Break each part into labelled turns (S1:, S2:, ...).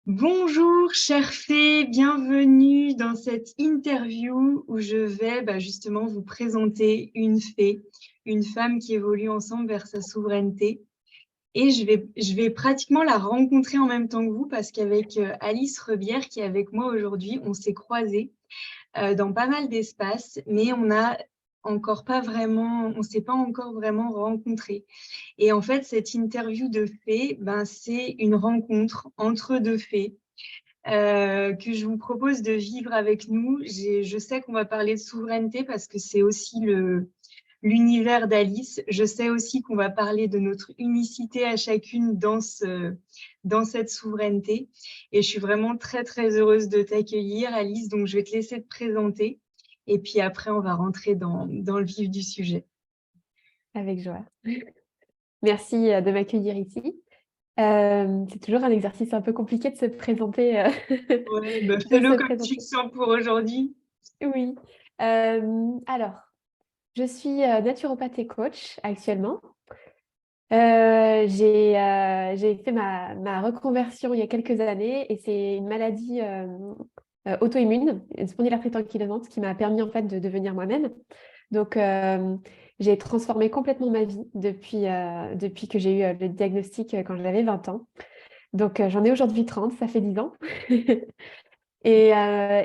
S1: Bonjour, chère fée, bienvenue dans cette interview où je vais justement vous présenter une fée, une femme qui évolue ensemble vers sa souveraineté. Et je vais pratiquement la rencontrer en même temps que vous parce qu'avec Alice Rebière qui est avec moi aujourd'hui, on s'est croisés dans pas mal d'espaces, mais on s'est pas encore vraiment rencontrés. Et en fait, cette interview de fées, c'est une rencontre entre deux fées que je vous propose de vivre avec nous. Je sais qu'on va parler de souveraineté parce que c'est aussi l'univers d'Alice. Je sais aussi qu'on va parler de notre unicité à chacune dans cette souveraineté. Et je suis vraiment très, très heureuse de t'accueillir, Alice. Donc, je vais te laisser te présenter. Et puis après, on va rentrer dans le vif du sujet.
S2: Avec joie. Merci de m'accueillir ici. C'est toujours un exercice un peu compliqué de se présenter.
S1: Ouais,
S2: De
S1: fais-le
S2: se
S1: comme tu le
S2: présenter.
S1: sens pour aujourd'hui.
S2: Oui. Alors, je suis naturopathe et coach actuellement. J'ai fait ma reconversion il y a quelques années et c'est une maladie auto-immune, une spondylarthrite ankylosante, qui m'a permis en fait de devenir moi-même. Donc, j'ai transformé complètement ma vie depuis que j'ai eu le diagnostic quand j'avais 20 ans. Donc, j'en ai aujourd'hui 30, ça fait 10 ans. Et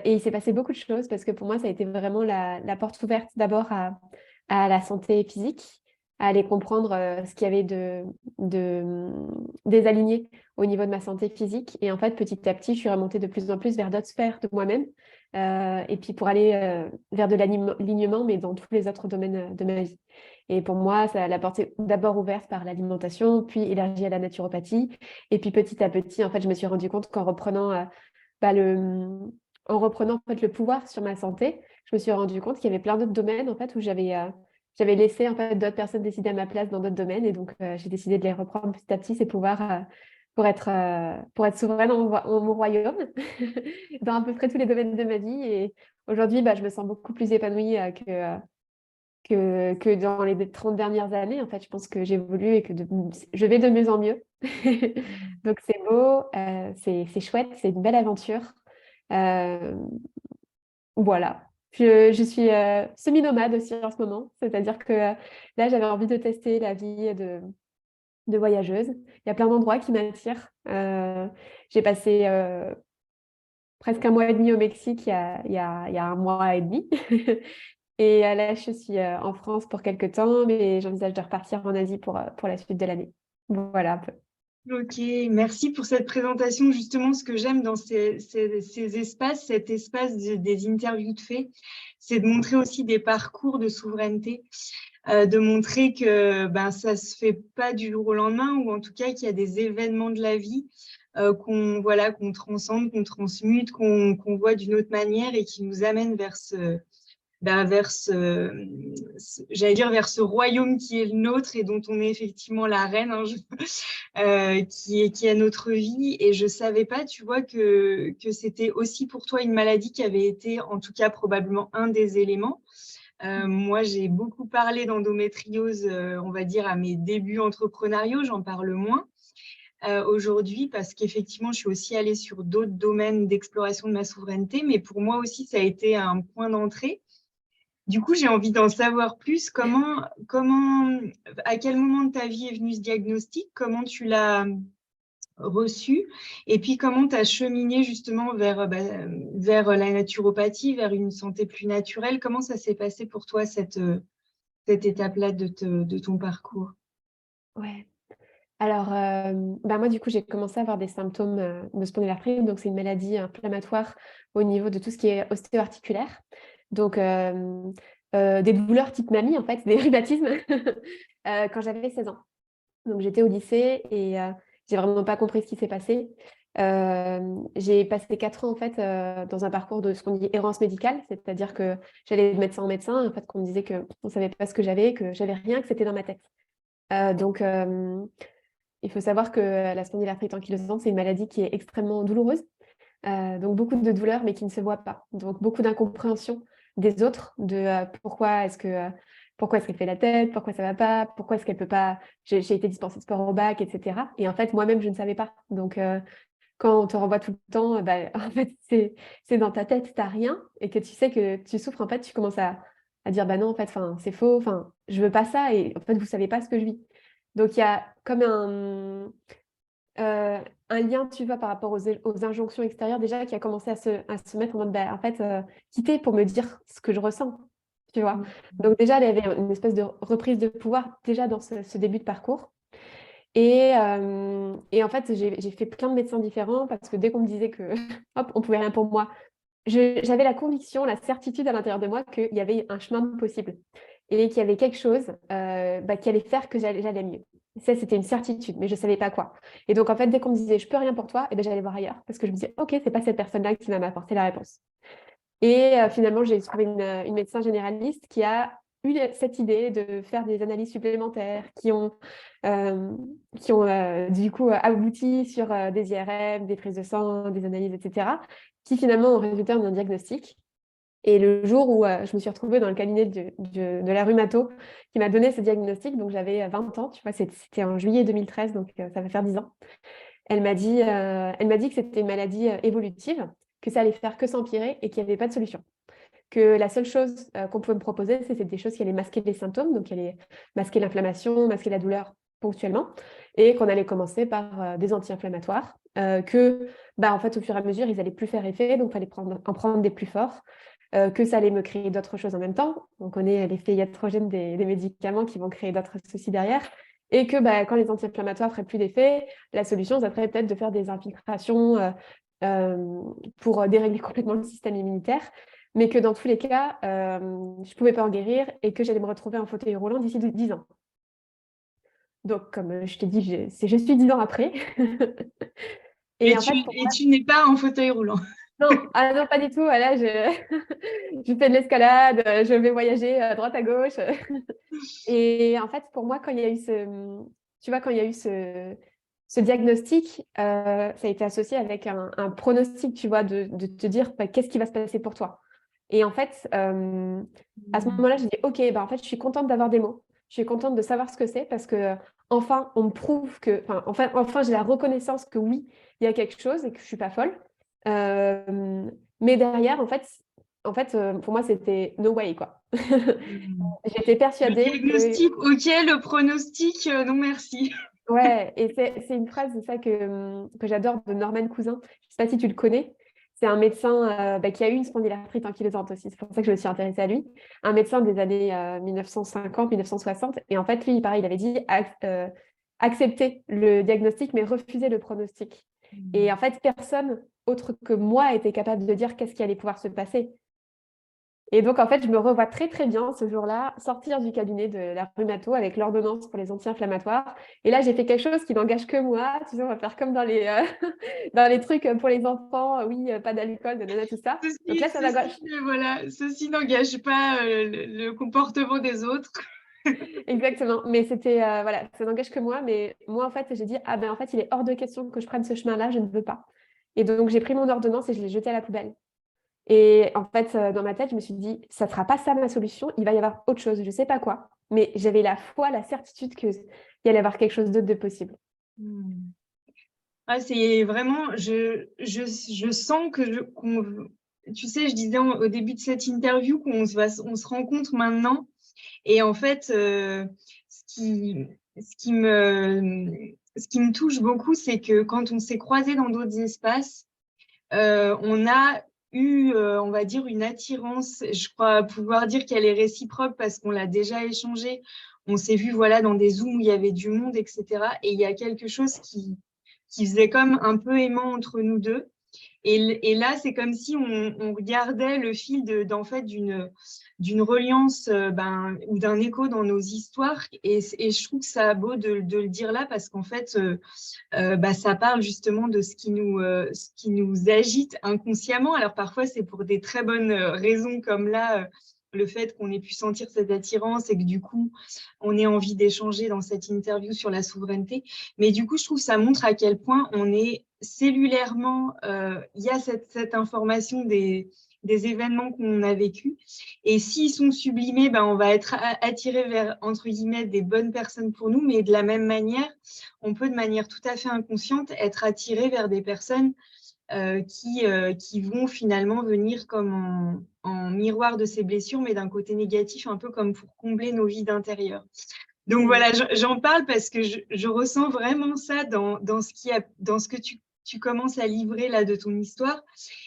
S2: il s'est passé beaucoup de choses parce que pour moi, ça a été vraiment la porte ouverte d'abord à la santé physique, à aller comprendre ce qu'il y avait de désaligné au niveau de ma santé physique. Et en fait, petit à petit, je suis remontée de plus en plus vers d'autres sphères de moi-même. Et puis pour aller vers de l'alignement, mais dans tous les autres domaines de ma vie. Et pour moi, ça l'a porté d'abord ouverte par l'alimentation, puis élargie à la naturopathie. Et puis petit à petit, en fait, je me suis rendu compte qu'en reprenant bah, en reprenant en fait, le pouvoir sur ma santé, je me suis rendu compte qu'il y avait plein d'autres domaines en fait, où j'avais laissé en fait, d'autres personnes décider à ma place dans d'autres domaines. Et donc, j'ai décidé de les reprendre petit à petit, ces pouvoirs, pour être souveraine en mon royaume, dans à peu près tous les domaines de ma vie. Et aujourd'hui, je me sens beaucoup plus épanouie que dans les 30 dernières années. En fait, je pense que j'évolue et que je vais de mieux en mieux. Donc, c'est beau, c'est chouette, c'est une belle aventure. Euh, voilà. Je suis semi-nomade aussi en ce moment, c'est-à-dire que là, j'avais envie de tester la vie de voyageuse. Il y a plein d'endroits qui m'attirent. J'ai passé presque un mois et demi au Mexique il y a un mois et demi. Et là, je suis en France pour quelques temps, mais j'envisage de repartir en Asie pour la suite de l'année. Voilà un peu.
S1: Ok, merci pour cette présentation. Justement, ce que j'aime dans ces espaces, cet espace des interviews de faits, c'est de montrer aussi des parcours de souveraineté, de montrer que ça se fait pas du jour au lendemain, ou en tout cas qu'il y a des événements de la vie qu'on transcende, qu'on transmute, qu'on voit d'une autre manière et qui nous amènent j'allais dire vers ce royaume qui est le nôtre et dont on est effectivement la reine, hein, qui est notre vie. Et je savais pas, tu vois, que c'était aussi pour toi une maladie qui avait été, en tout cas, probablement un des éléments. Moi, j'ai beaucoup parlé d'endométriose, on va dire, à mes débuts entrepreneuriaux, j'en parle moins. Aujourd'hui, parce qu'effectivement, je suis aussi allée sur d'autres domaines d'exploration de ma souveraineté, mais pour moi aussi, ça a été un point d'entrée. Du coup, j'ai envie d'en savoir plus. À quel moment de ta vie est venu ce diagnostic? Comment tu l'as reçu? Et puis, comment tu as cheminé justement vers la naturopathie, vers une santé plus naturelle? Comment ça s'est passé pour toi, cette étape-là de ton parcours?
S2: Ouais. Alors, moi, du coup, j'ai commencé à avoir des symptômes de spondylarthrite. Donc, c'est une maladie inflammatoire au niveau de tout ce qui est ostéo-articulaire. Donc, des douleurs type mamie, en fait, des rhumatismes, quand j'avais 16 ans. Donc, j'étais au lycée et j'ai vraiment pas compris ce qui s'est passé. J'ai passé 4 ans, en fait, dans un parcours de ce qu'on dit errance médicale, c'est-à-dire que j'allais de médecin en médecin, en fait, qu'on me disait qu'on ne savait pas ce que j'avais rien, que c'était dans ma tête. Donc, il faut savoir que la spondylarthrite ankylosante, c'est une maladie qui est extrêmement douloureuse. Donc beaucoup de douleurs, mais qui ne se voient pas. Donc beaucoup d'incompréhension des autres de pourquoi est-ce qu'elle fait la tête, pourquoi ça va pas, pourquoi est-ce qu'elle peut pas. J'ai été dispensée de sport au bac, etc. Et en fait, moi-même, je ne savais pas. Donc quand on te renvoie tout le temps, bah, en fait, c'est dans ta tête, tu n'as rien et que tu sais que tu souffres, en fait, tu commences à dire, bah non, en fait, c'est faux, je veux pas ça et en fait, vous savez pas ce que je vis. Donc, il y a comme un lien, tu vois, par rapport aux injonctions extérieures déjà qui a commencé à se mettre en mode, bah, en fait, quitter pour me dire ce que je ressens, tu vois. Donc déjà, il y avait une espèce de reprise de pouvoir déjà dans ce début de parcours. Et en fait, j'ai fait plein de médecins différents parce que dès qu'on me disait que, hop, on pouvait rien pour moi, j'avais la conviction, la certitude à l'intérieur de moi qu'il y avait un chemin possible et qu'il y avait quelque chose qui allait faire que j'allais mieux. Ça, c'était une certitude, mais je ne savais pas quoi. Et donc, en fait, dès qu'on me disait, je peux rien pour toi, et ben, j'allais voir ailleurs parce que je me disais, OK, c'est pas cette personne-là qui va m'apporter la réponse. Et finalement, j'ai trouvé une médecin généraliste qui a eu cette idée de faire des analyses supplémentaires qui ont du coup abouti sur des IRM, des prises de sang, des analyses, etc., qui finalement ont résulté en un diagnostic. Et le jour où je me suis retrouvée dans le cabinet de la rhumato qui m'a donné ce diagnostic, donc j'avais 20 ans, tu vois, c'était en juillet 2013, donc ça va faire 10 ans. Elle m'a dit que c'était une maladie évolutive, que ça allait faire que s'empirer et qu'il n'y avait pas de solution. Que la seule chose qu'on pouvait me proposer, c'était des choses qui allaient masquer les symptômes, donc qui allaient masquer l'inflammation, masquer la douleur ponctuellement, et qu'on allait commencer par des anti-inflammatoires, en fait, au fur et à mesure, ils n'allaient plus faire effet, donc il fallait en prendre des plus forts, que ça allait me créer d'autres choses en même temps. On connaît l'effet iatrogène des médicaments qui vont créer d'autres soucis derrière. Et que quand les anti-inflammatoires feraient plus d'effet, la solution, ça serait peut-être de faire des infiltrations pour dérégler complètement le système immunitaire, mais que dans tous les cas, je ne pouvais pas en guérir et que j'allais me retrouver en fauteuil roulant d'ici 10 ans. Donc, comme je t'ai dit, je suis 10 ans après.
S1: Et
S2: en fait,
S1: tu n'es pas en fauteuil roulant.
S2: Non, non, pas du tout. Là, je fais de l'escalade, je vais voyager à droite à gauche. Et en fait, pour moi, quand il y a eu ce diagnostic, ça a été associé avec un pronostic, tu vois, de te dire qu'est-ce qui va se passer pour toi. Et en fait, à ce moment-là, j'ai dit, OK, en fait, je suis contente d'avoir des mots. Je suis contente de savoir ce que c'est parce que enfin, on me prouve que, enfin, j'ai la reconnaissance que oui, il y a quelque chose et que je suis pas folle. Mais derrière, en fait, pour moi, c'était no way, quoi. J'étais
S1: Le
S2: persuadée que...
S1: diagnostic, OK, le pronostic, non merci.
S2: Ouais, et c'est une phrase, c'est ça que j'adore de Norman Cousin. Je ne sais pas si tu le connais. C'est un médecin qui a eu une spondylarthrite ankylosante aussi. C'est pour ça que je me suis intéressée à lui. Un médecin des années 1950-1960. Et en fait, lui, pareil, il avait dit accepter le diagnostic, mais refuser le pronostic. Et en fait, personne autre que moi était capable de dire qu'est-ce qui allait pouvoir se passer. Et donc, en fait, je me revois très, très bien ce jour-là sortir du cabinet de la rhumato avec l'ordonnance pour les anti-inflammatoires. Et là, j'ai fait quelque chose qui n'engage que moi. Tu sais, on va faire comme dans les, dans les trucs pour les enfants. Oui, pas d'alcool, tout ça. Donc là, ça n'engage.
S1: Voilà, ceci n'engage pas le comportement des autres.
S2: Exactement. Mais c'était, voilà, ça n'engage que moi. Mais moi, en fait, j'ai dit, ah ben, en fait, il est hors de question que je prenne ce chemin-là. Je ne veux pas. Et donc, j'ai pris mon ordonnance et je l'ai jetée à la poubelle. Et en fait, dans ma tête, je me suis dit, ça ne sera pas ça ma solution, il va y avoir autre chose, je ne sais pas quoi. Mais j'avais la foi, la certitude qu'il y allait y avoir quelque chose d'autre de possible.
S1: Ah, c'est vraiment, je sens que tu sais, je disais au début de cette interview qu'on on se rencontre maintenant. Et en fait, ce qui me touche beaucoup, c'est que quand on s'est croisés dans d'autres espaces, on a eu, on va dire, une attirance. Je crois pouvoir dire qu'elle est réciproque parce qu'on l'a déjà échangé. On s'est vu, voilà, dans des Zooms où il y avait du monde, etc. Et il y a quelque chose qui faisait comme un peu aimant entre nous deux. Et là, c'est comme si on regardait le fil d'en fait, d'une reliance ou d'un écho dans nos histoires. Et je trouve que ça a beau de le dire là parce qu'en fait, ça parle justement de ce qui nous agite inconsciemment. Alors parfois, c'est pour des très bonnes raisons comme là, le fait qu'on ait pu sentir cette attirance et que du coup, on ait envie d'échanger dans cette interview sur la souveraineté. Mais du coup, je trouve que ça montre à quel point on est cellulairement, il y a cette information des événements qu'on a vécus. Et s'ils sont sublimés, ben, on va être attiré vers, entre guillemets, des bonnes personnes pour nous, mais de la même manière, on peut de manière tout à fait inconsciente être attiré vers des personnes qui vont finalement venir comme en miroir de ces blessures, mais d'un côté négatif, un peu comme pour combler nos vides intérieures. Donc voilà, j'en parle parce que je ressens vraiment ça dans ce que tu commences à livrer là de ton histoire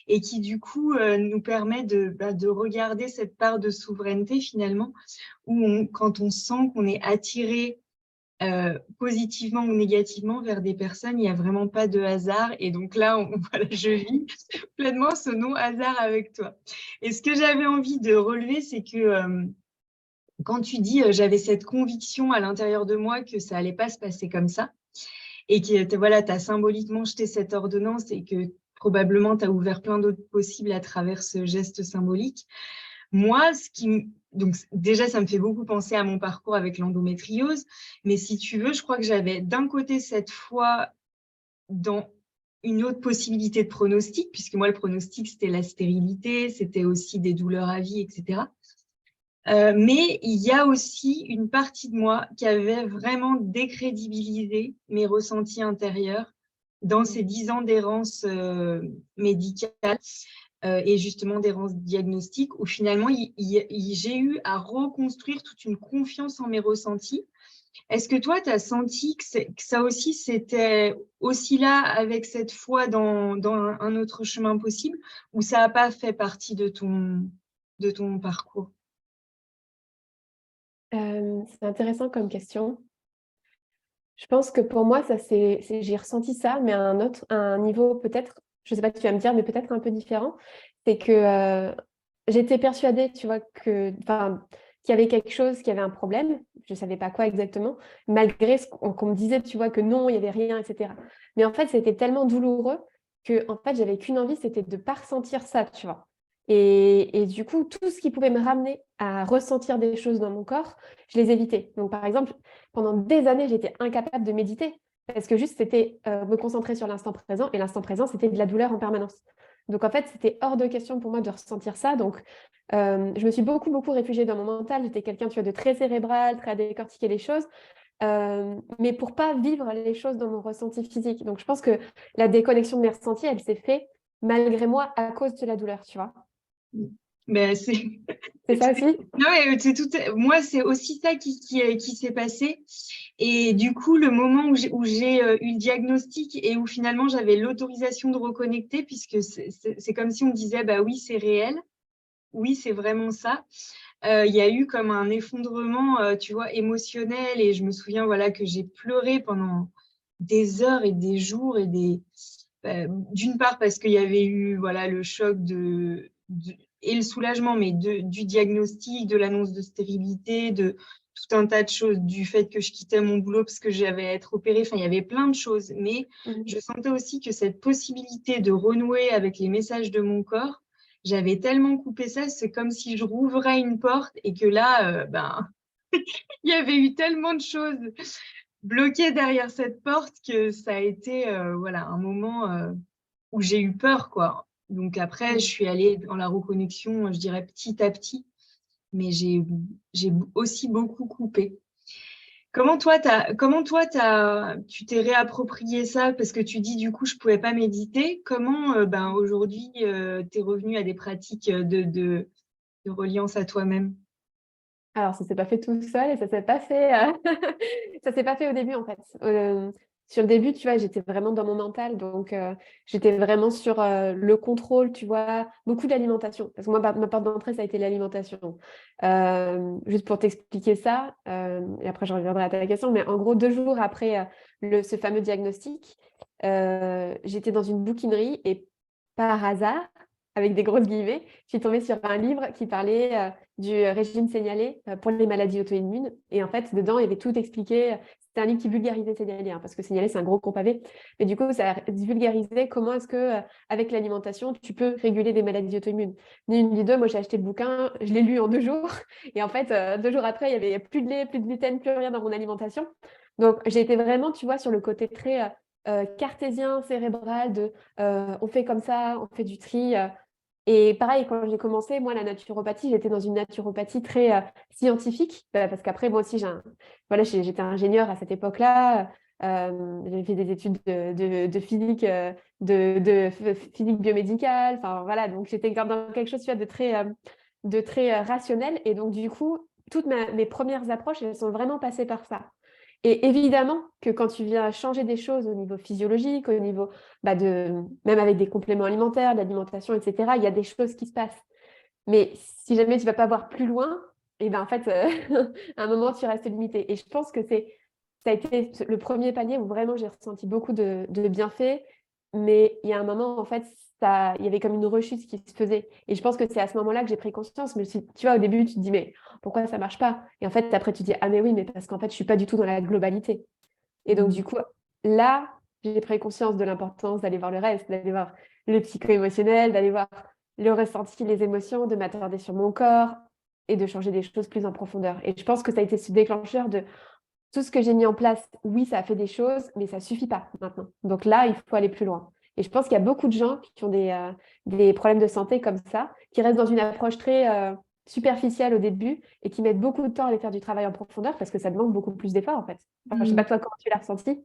S1: et qui du coup nous permet de regarder cette part de souveraineté finalement où quand on sent qu'on est attiré positivement ou négativement vers des personnes, il n'y a vraiment pas de hasard. Et donc là, voilà, je vis pleinement ce non-hasard avec toi. Et ce que j'avais envie de relever, c'est que quand tu dis j'avais cette conviction à l'intérieur de moi que ça allait pas se passer comme ça et que voilà, tu as symboliquement jeté cette ordonnance et que probablement tu as ouvert plein d'autres possibles à travers ce geste symbolique. Moi, donc déjà, ça me fait beaucoup penser à mon parcours avec l'endométriose, mais si tu veux, je crois que j'avais d'un côté cette foi dans une autre possibilité de pronostic, puisque moi, le pronostic, c'était la stérilité, c'était aussi des douleurs à vie, etc. Mais il y a aussi une partie de moi qui avait vraiment décrédibilisé mes ressentis intérieurs dans ces 10 ans d'errance médicale et justement d'errance diagnostique, où finalement, j'ai eu à reconstruire toute une confiance en mes ressentis. Est-ce que toi, tu as senti que ça aussi, c'était aussi là avec cette foi dans un autre chemin possible, ou ça n'a pas fait partie de ton parcours?
S2: C'est intéressant comme question. Je pense que pour moi, j'ai ressenti ça, mais à un niveau peut-être, je ne sais pas, tu vas me dire, mais peut-être un peu différent. C'est que j'étais persuadée, tu vois, qu'il y avait quelque chose, qu'il y avait un problème. Je ne savais pas quoi exactement, malgré qu'on me disait, tu vois, que non, il n'y avait rien, etc. Mais en fait, c'était tellement douloureux que en fait, j'avais qu'une envie, c'était de ne pas ressentir ça, tu vois. Et du coup, tout ce qui pouvait me ramener à ressentir des choses dans mon corps, je les évitais. Donc, par exemple, pendant des années, j'étais incapable de méditer parce que juste, c'était me concentrer sur l'instant présent. Et l'instant présent, c'était de la douleur en permanence. Donc, en fait, c'était hors de question pour moi de ressentir ça. Donc, je me suis beaucoup, beaucoup réfugiée dans mon mental. J'étais quelqu'un, tu vois, de très cérébral, très à décortiquer les choses. Mais pour pas vivre les choses dans mon ressenti physique. Donc, je pense que la déconnexion de mes ressentis, elle s'est faite malgré moi à cause de la douleur, tu vois.
S1: Ben,
S2: C'est ça aussi?
S1: non, mais moi, c'est aussi ça qui s'est passé. Et du coup, le moment où j'ai eu le diagnostic et où finalement j'avais l'autorisation de reconnecter, puisque c'est comme si on me disait, bah oui, c'est réel, oui, c'est vraiment ça. Il y a eu comme un effondrement, tu vois, émotionnel. Et je me souviens, voilà, que j'ai pleuré pendant des heures et des jours d'une part parce qu'il y avait eu, voilà, le choc et le soulagement, mais du diagnostic, de l'annonce de stérilité, de tout un tas de choses, du fait que je quittais mon boulot parce que j'avais à être opérée. Enfin, il y avait plein de choses. Mais je sentais aussi que cette possibilité de renouer avec les messages de mon corps, j'avais tellement coupé ça, c'est comme si je rouvrais une porte et que là, il y avait eu tellement de choses bloquées derrière cette porte que ça a été voilà, un moment où j'ai eu peur, quoi. Donc après, je suis allée dans la reconnexion, je dirais petit à petit, mais j'ai aussi beaucoup coupé. Tu t'es réapproprié ça parce que tu dis du coup je pouvais pas méditer. Comment aujourd'hui tu es revenu à des pratiques de reliance à toi-même?
S2: Alors, ça s'est pas fait tout seul et ça s'est pas fait, ça s'est pas fait au début en fait. Sur le début, tu vois, j'étais vraiment dans mon mental, donc j'étais vraiment sur le contrôle, tu vois, beaucoup d'alimentation. Parce que moi, ma porte d'entrée, ça a été l'alimentation. Juste pour t'expliquer ça, et après je reviendrai à ta question, mais en gros, 2 jours après ce fameux diagnostic, j'étais dans une bouquinerie et par hasard, avec des grosses guillemets, je suis tombée sur un livre qui parlait du régime signalé pour les maladies auto-immunes. Et en fait, dedans, il y avait tout expliqué. C'était un livre qui vulgarisait signalé, hein, parce que signalé, c'est un gros pavé. Mais du coup, ça vulgarisait comment est-ce que, avec l'alimentation, tu peux réguler des maladies auto-immunes. Ni une ni deux, moi j'ai acheté le bouquin, je l'ai lu en 2 jours. Et en fait, 2 jours après, il n'y avait plus de lait, plus de gluten, plus rien dans mon alimentation. Donc, j'ai été vraiment, tu vois, sur le côté très cartésien, cérébral, de on fait comme ça, on fait du tri. Et pareil, quand j'ai commencé, moi, la naturopathie, j'étais dans une naturopathie très scientifique, parce qu'après, moi aussi, voilà, j'étais ingénieure à cette époque-là. J'ai fait des études de physique, physique biomédicale. Enfin, voilà, donc j'étais dans quelque chose, tu vois, de très rationnel. Et donc, du coup, toutes mes premières approches, elles sont vraiment passées par ça. Et évidemment que quand tu viens changer des choses au niveau physiologique, au niveau même avec des compléments alimentaires, de l'alimentation, etc., il y a des choses qui se passent. Mais si jamais tu ne vas pas voir plus loin, et ben en fait, à un moment, tu restes limité. Et je pense que ça a été le premier palier où vraiment j'ai ressenti beaucoup de bienfaits. Mais il y a un moment, en fait, il y avait comme une rechute qui se faisait. Et je pense que c'est à ce moment-là que j'ai pris conscience. Mais tu vois, au début, tu te dis, mais pourquoi ça ne marche pas? Et en fait, après, tu te dis, ah, mais oui, mais parce qu'en fait, je ne suis pas du tout dans la globalité. Et donc, du coup, là, j'ai pris conscience de l'importance d'aller voir le reste, d'aller voir le psycho-émotionnel, d'aller voir le ressenti, les émotions, de m'attarder sur mon corps et de changer des choses plus en profondeur. Et je pense que ça a été ce déclencheur de tout ce que j'ai mis en place. Oui, ça a fait des choses, mais ça ne suffit pas maintenant. Donc là, il faut aller plus loin. Et je pense qu'il y a beaucoup de gens qui ont des problèmes de santé comme ça, qui restent dans une approche très superficielle au début et qui mettent beaucoup de temps à aller faire du travail en profondeur parce que ça demande beaucoup plus d'efforts en fait. Enfin, je ne sais pas toi comment tu l'as ressenti.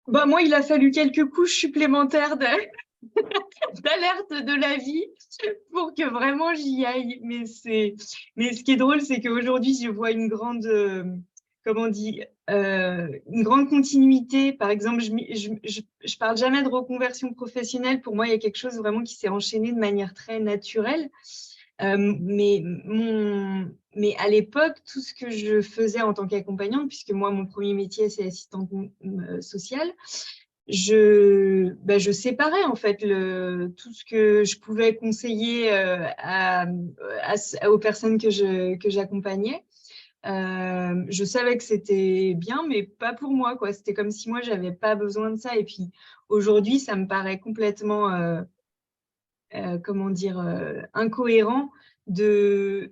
S1: Bah, moi, il a fallu quelques couches supplémentaires d'alerte de la vie pour que vraiment j'y aille. Mais ce qui est drôle, c'est qu'aujourd'hui, je vois une grande, comment on dit, une grande continuité. Par exemple, je parle jamais de reconversion professionnelle. Pour moi, il y a quelque chose vraiment qui s'est enchaîné de manière très naturelle. Mais à l'époque, tout ce que je faisais en tant qu'accompagnante, puisque moi, mon premier métier, c'est assistante sociale, je séparais en fait tout ce que je pouvais conseiller aux personnes que j'accompagnais. Je savais que c'était bien, mais pas pour moi, quoi. C'était comme si moi, j'avais pas besoin de ça. Et puis aujourd'hui, ça me paraît complètement comment dire, incohérent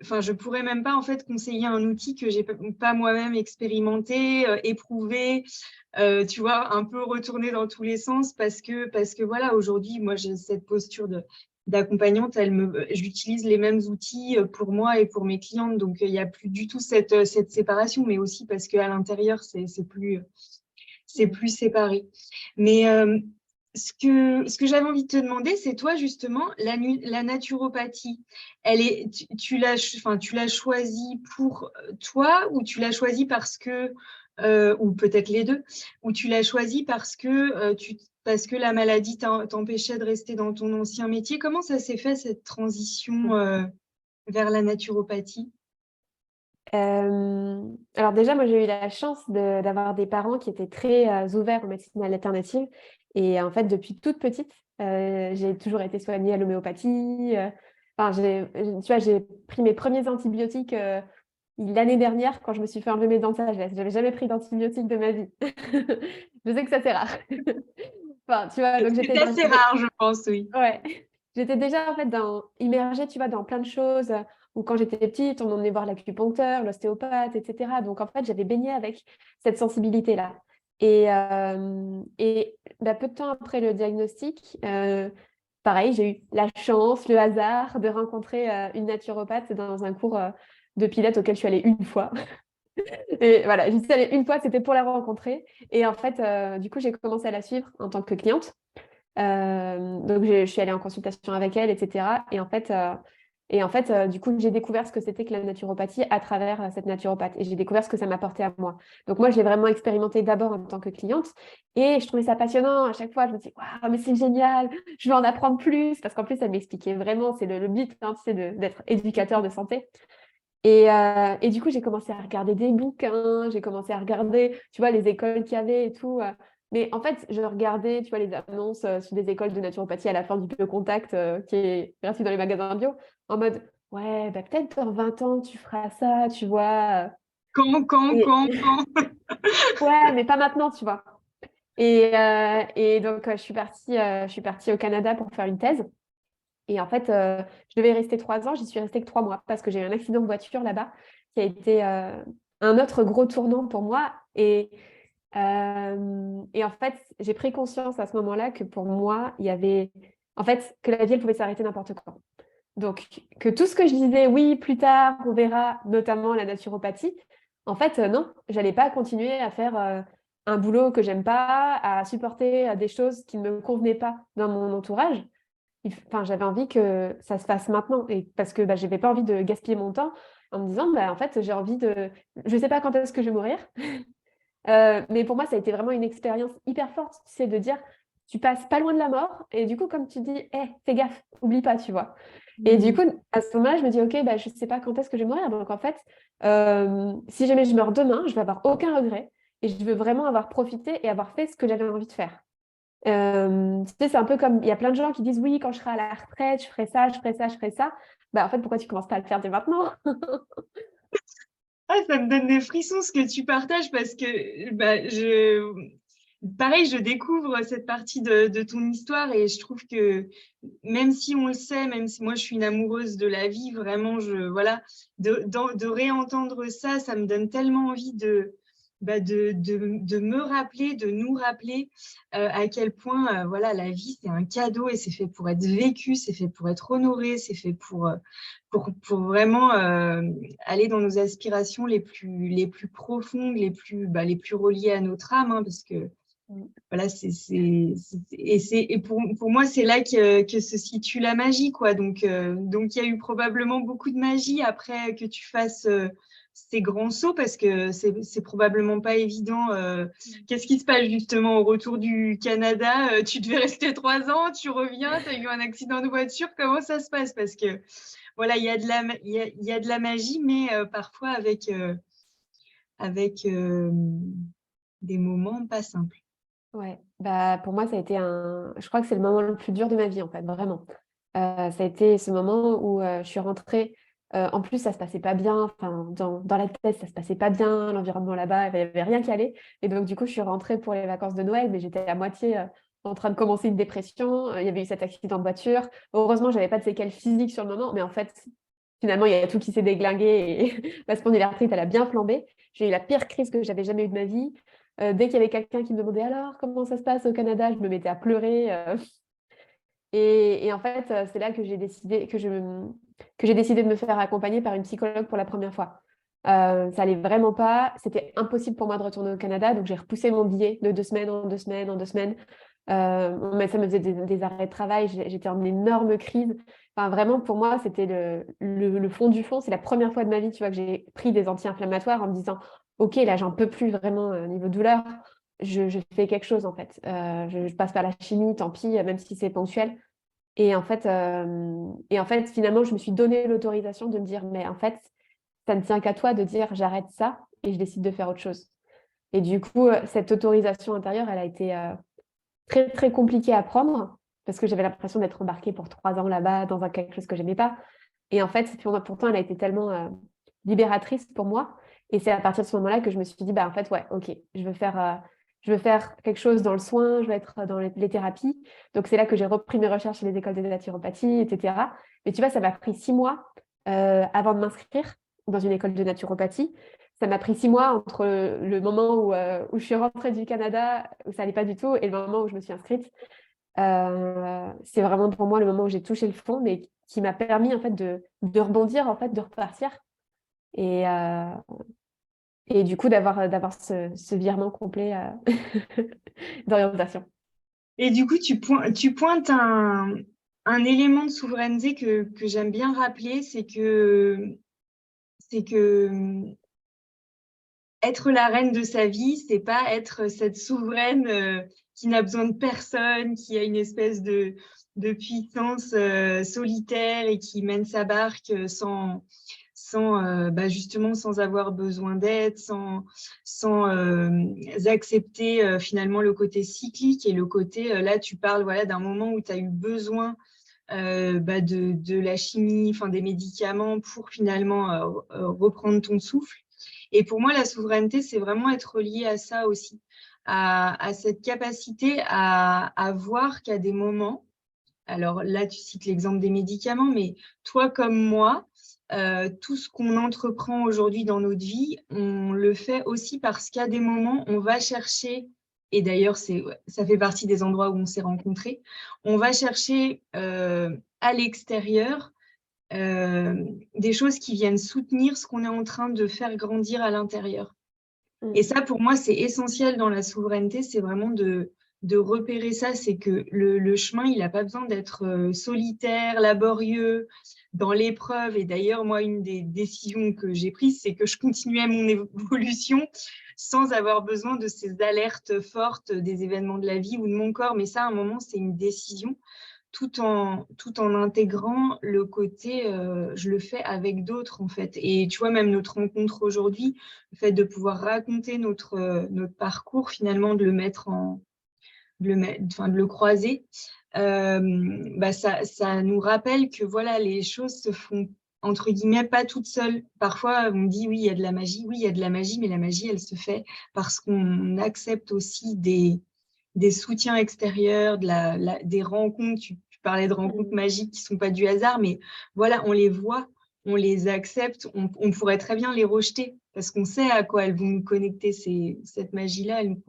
S1: enfin, je pourrais même pas en fait conseiller un outil que j'ai pas moi-même expérimenté, éprouvé, tu vois, un peu retourné dans tous les sens parce que voilà, aujourd'hui, moi, j'ai cette posture d'accompagnante, j'utilise les mêmes outils pour moi et pour mes clientes, donc il n'y a plus du tout cette séparation, mais aussi parce qu'à l'intérieur, c'est plus séparé. Mais ce que j'avais envie de te demander, c'est toi, justement, la naturopathie, tu l'as choisie pour toi ou tu l'as choisie parce que, ou peut-être les deux, ou tu l'as choisie parce que la maladie t'empêchait de rester dans ton ancien métier. Comment ça s'est fait, cette transition vers la naturopathie?
S2: Alors déjà, moi, j'ai eu la chance d'avoir des parents qui étaient très ouverts aux médecines alternatives. Et en fait, depuis toute petite, j'ai toujours été soignée à l'homéopathie. Enfin, tu vois, j'ai pris mes premiers antibiotiques l'année dernière quand je me suis fait enlever mes dents de sagesse. J'avais jamais pris d'antibiotiques de ma vie. Je sais que ça c'est rare. Enfin, tu vois, donc
S1: C'est assez rare, je pense, oui.
S2: Ouais. J'étais déjà en fait immergée, tu vois, dans plein de choses. Ou quand j'étais petite, on m'emmenait voir l'acupuncteur, l'ostéopathe, etc. Donc en fait, j'avais baigné avec cette sensibilité-là. Et peu de temps après le diagnostic, pareil, j'ai eu la chance, le hasard de rencontrer une naturopathe dans un cours de pilates auquel je suis allée une fois. Et voilà, j'y suis allée une fois, c'était pour la rencontrer. Et en fait, du coup, j'ai commencé à la suivre en tant que cliente. Donc, je suis allée en consultation avec elle, etc. Et en fait, du coup, j'ai découvert ce que c'était que la naturopathie à travers cette naturopathe. Et j'ai découvert ce que ça m'apportait à moi. Donc, moi, je l'ai vraiment expérimenté d'abord en tant que cliente. Et je trouvais ça passionnant. À chaque fois, je me dis, waouh, mais c'est génial, je veux en apprendre plus. Parce qu'en plus, elle m'expliquait vraiment, c'est le but, hein, tu sais, d'être éducateur de santé. Et du coup, j'ai commencé à regarder des bouquins, j'ai commencé à regarder, tu vois, les écoles qu'il y avait et tout. Mais en fait, je regardais, tu vois, les annonces sur des écoles de naturopathie à la fin du Bio Contact qui est gratuit dans les magasins bio, en mode, ouais, peut-être dans 20 ans, tu feras ça, tu vois. Et ouais, mais pas maintenant, tu vois. Et donc, je suis partie au Canada pour faire une thèse. Et en fait, je devais y rester 3 ans. J'y suis restée que 3 mois parce que j'ai eu un accident de voiture là-bas qui a été un autre gros tournant pour moi. Et en fait, j'ai pris conscience à ce moment-là que pour moi, il y avait en fait, que la vie, elle pouvait s'arrêter n'importe quand. Donc, que tout ce que je disais, oui, plus tard, on verra, notamment la naturopathie, en fait, non, j'allais pas continuer à faire un boulot que j'aime pas, à supporter des choses qui ne me convenaient pas dans mon entourage. Enfin, j'avais envie que ça se fasse maintenant, et parce que bah, j'avais pas envie de gaspiller mon temps en me disant, bah, en fait, j'ai envie de... Je sais pas quand est-ce que je vais mourir, mais pour moi, ça a été vraiment une expérience hyper forte, tu sais, de dire, tu passes pas loin de la mort, et du coup, comme tu dis, fais gaffe, oublie pas, tu vois. Et du
S1: Mm.
S2: coup, à ce moment-là, je me dis, OK, bah, je sais pas quand est-ce que je vais mourir. Donc, en fait, si jamais je meurs demain, je vais avoir aucun regret, et je veux vraiment avoir profité et avoir fait ce que j'avais envie de faire. Tu sais, c'est un peu comme, il y a plein de gens qui disent, oui, quand je serai à la retraite, je ferai ça, je ferai ça, je ferai ça. Bah, en fait, pourquoi tu commences pas à le faire dès maintenant?
S1: Ah, ça me donne des frissons ce que tu partages parce que bah, pareil, je découvre cette partie de ton histoire et je trouve que même si on le sait, même si moi je suis une amoureuse de la vie, vraiment, voilà, de réentendre ça, ça me donne tellement envie de me rappeler, de nous rappeler à quel point voilà, la vie c'est un cadeau et c'est fait pour être vécu, c'est fait pour être honoré, c'est fait pour vraiment aller dans nos aspirations les plus profondes, les plus reliées à notre âme, hein, parce que voilà, et pour moi, c'est là que se situe la magie, quoi. Donc, il y a eu probablement beaucoup de magie après que tu fasses ces grands sauts, parce que c'est probablement pas évident. Qu'est-ce qui se passe justement au retour du Canada? Tu devais rester 3 ans, tu reviens, tu as eu un accident de voiture. Comment ça se passe? Parce que voilà, il y a de la magie, mais parfois avec des moments pas simples.
S2: Ouais, bah, pour moi, ça a été je crois que c'est le moment le plus dur de ma vie, en fait, vraiment. Ça a été ce moment où je suis rentrée. En plus, ça se passait pas bien. Enfin, dans la tête, ça se passait pas bien. L'environnement là-bas, il n'y avait rien qui allait. Et donc, du coup, je suis rentrée pour les vacances de Noël, mais j'étais à moitié en train de commencer une dépression. Il y avait eu cet accident de voiture. Heureusement, j'avais pas de séquelles physiques sur le moment, mais en fait, finalement, il y a tout qui s'est déglingué et ma spondylarthrite, elle a bien flambé. J'ai eu la pire crise que j'avais jamais eue de ma vie. Dès qu'il y avait quelqu'un qui me demandait alors comment ça se passe au Canada, je me mettais à pleurer. Et en fait, c'est là que j'ai décidé que j'ai décidé de me faire accompagner par une psychologue pour la première fois. Ça allait vraiment pas. C'était impossible pour moi de retourner au Canada, donc j'ai repoussé mon billet de 2 semaines en 2 semaines en 2 semaines. Mon médecin me faisait des arrêts de travail. J'étais en énorme crise. Enfin, vraiment, pour moi, c'était le fond du fond. C'est la première fois de ma vie, tu vois, que j'ai pris des anti-inflammatoires en me disant, OK, là, j'en peux plus vraiment niveau douleur. Je fais quelque chose, en fait. Je passe par la chimie, tant pis, même si c'est ponctuel. Et en fait, finalement, je me suis donné l'autorisation de me dire, mais en fait, ça ne tient qu'à toi de dire, j'arrête ça et je décide de faire autre chose. Et du coup, cette autorisation intérieure, elle a été très, très compliquée à prendre parce que j'avais l'impression d'être embarquée pour 3 ans là-bas dans quelque chose que j'aimais pas. Et en fait, pourtant, elle a été tellement libératrice pour moi. Et c'est à partir de ce moment-là que je me suis dit, bah, en fait, ouais, OK, je veux faire quelque chose dans le soin, je veux être dans les thérapies. Donc, c'est là que j'ai repris mes recherches sur les écoles de naturopathie, etc. Mais tu vois, ça m'a pris 6 mois avant de m'inscrire dans une école de naturopathie. Ça m'a pris 6 mois entre le moment où je suis rentrée du Canada, où ça n'allait pas du tout, et le moment où je me suis inscrite. C'est vraiment pour moi le moment où j'ai touché le fond, mais qui m'a permis en fait de rebondir, en fait, de repartir. Et, euh, et du coup, d'avoir ce virement complet d'orientation.
S1: Et du coup, tu pointes un élément de souveraineté que j'aime bien rappeler, c'est que être la reine de sa vie, c'est pas être cette souveraine qui n'a besoin de personne, qui a une espèce de puissance solitaire et qui mène sa barque justement sans avoir besoin d'aide, sans accepter finalement le côté cyclique et le côté, là tu parles voilà, d'un moment où tu as eu besoin de la chimie, enfin, des médicaments pour finalement reprendre ton souffle. Et pour moi, la souveraineté, c'est vraiment être lié à ça aussi, à cette capacité à voir qu'à des moments, alors là, tu cites l'exemple des médicaments, mais toi comme moi, tout ce qu'on entreprend aujourd'hui dans notre vie, on le fait aussi parce qu'à des moments, on va chercher et d'ailleurs, ça fait partie des endroits où on s'est rencontrés, on va chercher à l'extérieur des choses qui viennent soutenir ce qu'on est en train de faire grandir à l'intérieur. Et ça, pour moi, c'est essentiel dans la souveraineté, c'est vraiment de repérer ça, c'est que le chemin, il n'a pas besoin d'être solitaire, laborieux, dans l'épreuve. Et d'ailleurs, moi, une des décisions que j'ai prises, c'est que je continuais mon évolution sans avoir besoin de ces alertes fortes des événements de la vie ou de mon corps. Mais ça, à un moment, c'est une décision tout en intégrant le côté je le fais avec d'autres en fait. Et tu vois, même notre rencontre aujourd'hui, le fait de pouvoir raconter notre parcours, finalement, de le mettre enfin, de le croiser, bah ça nous rappelle que voilà, les choses se font entre guillemets pas toutes seules. Parfois, on dit oui, il y a de la magie, oui, il y a de la magie, mais la magie, elle se fait parce qu'on accepte aussi des soutiens extérieurs, des rencontres. Tu parlais de rencontres magiques qui ne sont pas du hasard, mais voilà, on les voit, on les accepte, on pourrait très bien les rejeter parce qu'on sait à quoi elles vont nous connecter. Cette magie-là, elle nous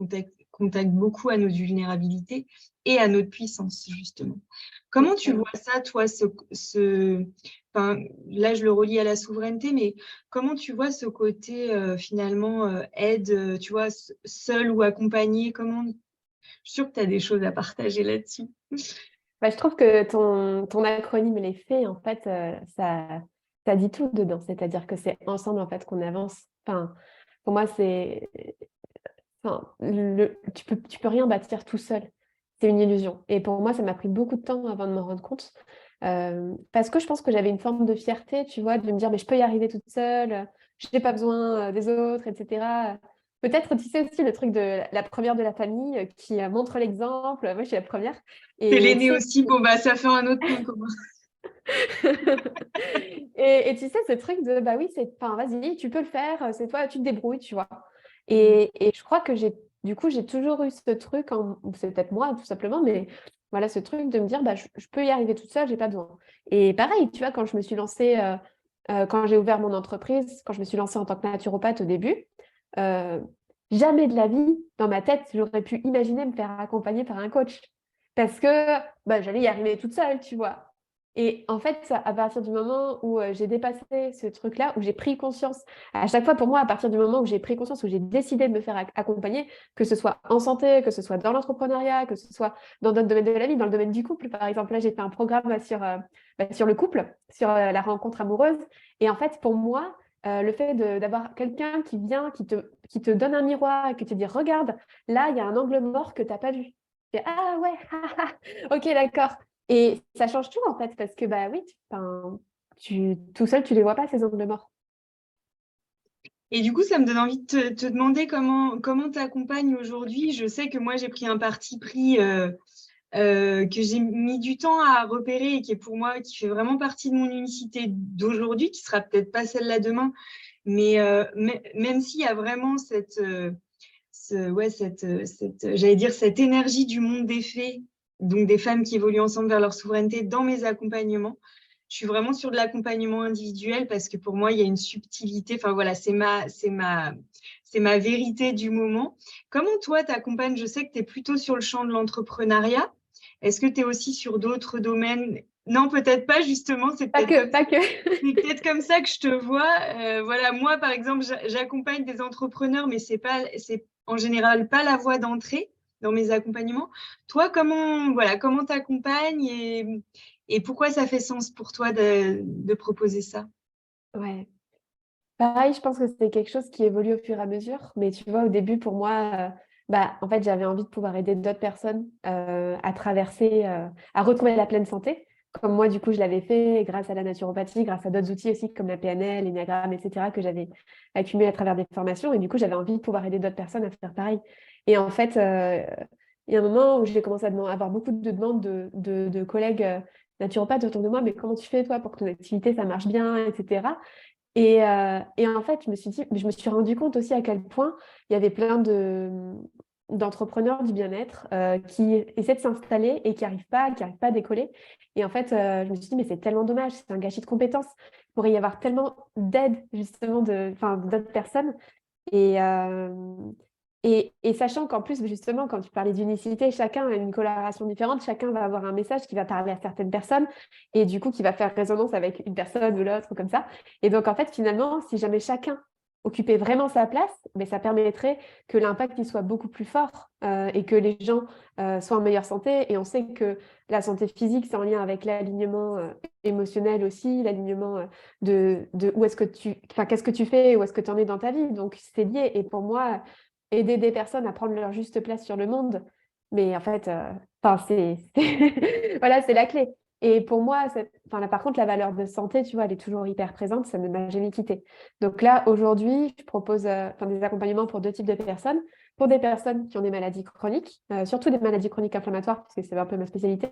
S1: contacte beaucoup à notre vulnérabilité et à notre puissance, justement. Comment tu vois ça, toi, enfin, là, je le relie à la souveraineté, mais comment tu vois ce côté, finalement, aide, tu vois, seul ou accompagné? Je suis sûre que tu as des choses à partager là-dessus.
S2: Bah, je trouve que ton acronyme Les Fées, en fait, ça dit tout dedans. C'est-à-dire que c'est ensemble, en fait, qu'on avance. Enfin, pour moi, c'est... Enfin, tu peux rien bâtir tout seul. C'est une illusion. Et pour moi, ça m'a pris beaucoup de temps avant de m'en rendre compte. Parce que je pense que j'avais une forme de fierté, tu vois, de me dire, mais je peux y arriver toute seule, je n'ai pas besoin des autres, etc. Peut-être, tu sais aussi, le truc de la première de la famille qui montre l'exemple. Moi, je suis la première.
S1: T'es
S2: Et tu
S1: l'aînée
S2: sais,
S1: aussi, bon, bah, ça fait un autre point commun.
S2: et tu sais, ce truc de, bah oui, enfin, vas-y, tu peux le faire, c'est toi, tu te débrouilles, tu vois. Et je crois que du coup, j'ai toujours eu ce truc, c'est peut-être moi, tout simplement, mais voilà, ce truc de me dire, bah, je peux y arriver toute seule, j'ai pas besoin. Et pareil, tu vois, quand je me suis lancée, quand j'ai ouvert mon entreprise, quand je me suis lancée en tant que naturopathe au début, euh, jamais de la vie, dans ma tête, j'aurais pu imaginer me faire accompagner par un coach. Parce que bah, j'allais y arriver toute seule, tu vois. Et en fait, à partir du moment où j'ai dépassé ce truc-là, où j'ai pris conscience, à chaque fois pour moi, à partir du moment où j'ai pris conscience, où j'ai décidé de me faire accompagner, que ce soit en santé, que ce soit dans l'entrepreneuriat, que ce soit dans d'autres domaines de la vie, dans le domaine du couple, par exemple, là, j'ai fait un programme sur le couple, sur la rencontre amoureuse. Et en fait, pour moi, le fait d'avoir quelqu'un qui vient, qui te donne un miroir et qui te dit, regarde, là, il y a un angle mort que tu n'as pas vu. Et, ah ouais, ok, d'accord. Et ça change tout, en fait, parce que, bah oui, tout seul, tu les vois pas, ces angles morts.
S1: Et du coup, ça me donne envie de te demander comment tu accompagnes aujourd'hui. Je sais que moi, j'ai pris un parti pris que j'ai mis du temps à repérer et qui est pour moi, qui fait vraiment partie de mon unicité d'aujourd'hui, qui sera peut-être pas celle-là demain. Mais même s'il y a vraiment j'allais dire, cette énergie du monde des fées, donc des femmes qui évoluent ensemble vers leur souveraineté dans mes accompagnements, je suis vraiment sur de l'accompagnement individuel parce que pour moi, il y a une subtilité. Enfin voilà, c'est ma vérité du moment. Comment toi, t'accompagnes? Je sais que tu es plutôt sur le champ de l'entrepreneuriat. Est-ce que tu es aussi sur d'autres domaines? Non, peut-être pas, justement.
S2: Pas que, pas que.
S1: C'est peut-être comme ça que je te vois. Voilà, moi, par exemple, j'accompagne des entrepreneurs, mais c'est en général pas la voie d'entrée dans mes accompagnements. Toi, comment t'accompagnes et pourquoi ça fait sens pour toi de proposer ça?
S2: Ouais. Pareil, je pense que c'est quelque chose qui évolue au fur et à mesure. Mais tu vois, au début, pour moi, en fait, j'avais envie de pouvoir aider d'autres personnes à traverser, à retrouver la pleine santé. Comme moi, du coup, je l'avais fait grâce à la naturopathie, grâce à d'autres outils aussi comme la PNL, l'énagramme, etc., que j'avais accumulé à travers des formations. Et du coup, j'avais envie de pouvoir aider d'autres personnes à faire pareil. Et en fait, il y a un moment où j'ai commencé à avoir beaucoup de demandes de collègues naturopathes autour de moi, mais comment tu fais, toi, pour que ton activité, ça marche bien, etc. Et en fait, je me suis rendu compte aussi à quel point il y avait plein d'entrepreneurs du bien-être qui essaient de s'installer et qui n'arrivent pas à décoller. Et en fait, je me suis dit, mais c'est tellement dommage, c'est un gâchis de compétences. Il pourrait y avoir tellement d'aide, justement, d'autres personnes. Et, Et sachant qu'en plus, justement, quand tu parlais d'unicité, chacun a une coloration différente, chacun va avoir un message qui va parler à certaines personnes et du coup qui va faire résonance avec une personne ou l'autre, ou comme ça. Et donc, en fait, finalement, si jamais chacun occupait vraiment sa place, mais ça permettrait que l'impact il soit beaucoup plus fort et que les gens soient en meilleure santé. Et on sait que la santé physique, c'est en lien avec l'alignement émotionnel aussi, l'alignement de où est-ce que enfin, qu'est-ce que tu fais, où est-ce que tu en es dans ta vie. Donc, c'est lié. Et pour moi, aider des personnes à prendre leur juste place sur le monde. Mais en fait, enfin, voilà, c'est la clé. Et pour moi, enfin, là, par contre, la valeur de santé, tu vois, elle est toujours hyper présente, ça ne m'a jamais quittée. Donc là, aujourd'hui, je propose enfin, des accompagnements pour deux types de personnes. Pour des personnes qui ont des maladies chroniques, surtout des maladies chroniques inflammatoires, parce que c'est un peu ma spécialité.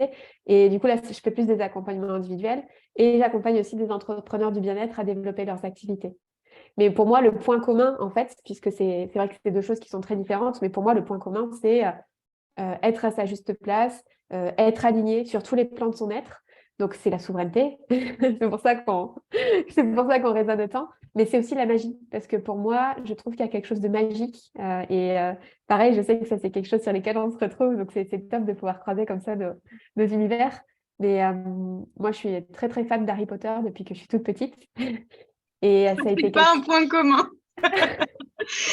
S2: Et du coup, là, je fais plus des accompagnements individuels. Et j'accompagne aussi des entrepreneurs du bien-être à développer leurs activités. Mais pour moi, le point commun, en fait, puisque c'est vrai que c'est deux choses qui sont très différentes, mais pour moi, le point commun, c'est être à sa juste place, être aligné sur tous les plans de son être. Donc, c'est la souveraineté. C'est pour ça qu'on raisonne autant. Mais c'est aussi la magie. Parce que pour moi, je trouve qu'il y a quelque chose de magique. Pareil, je sais que ça, c'est quelque chose sur lequel on se retrouve. Donc, c'est top de pouvoir croiser comme ça nos univers. Mais moi, je suis très, très fan d'Harry Potter depuis que je suis toute petite. Et ça a
S1: C'est
S2: été
S1: pas
S2: quelque
S1: un point commun.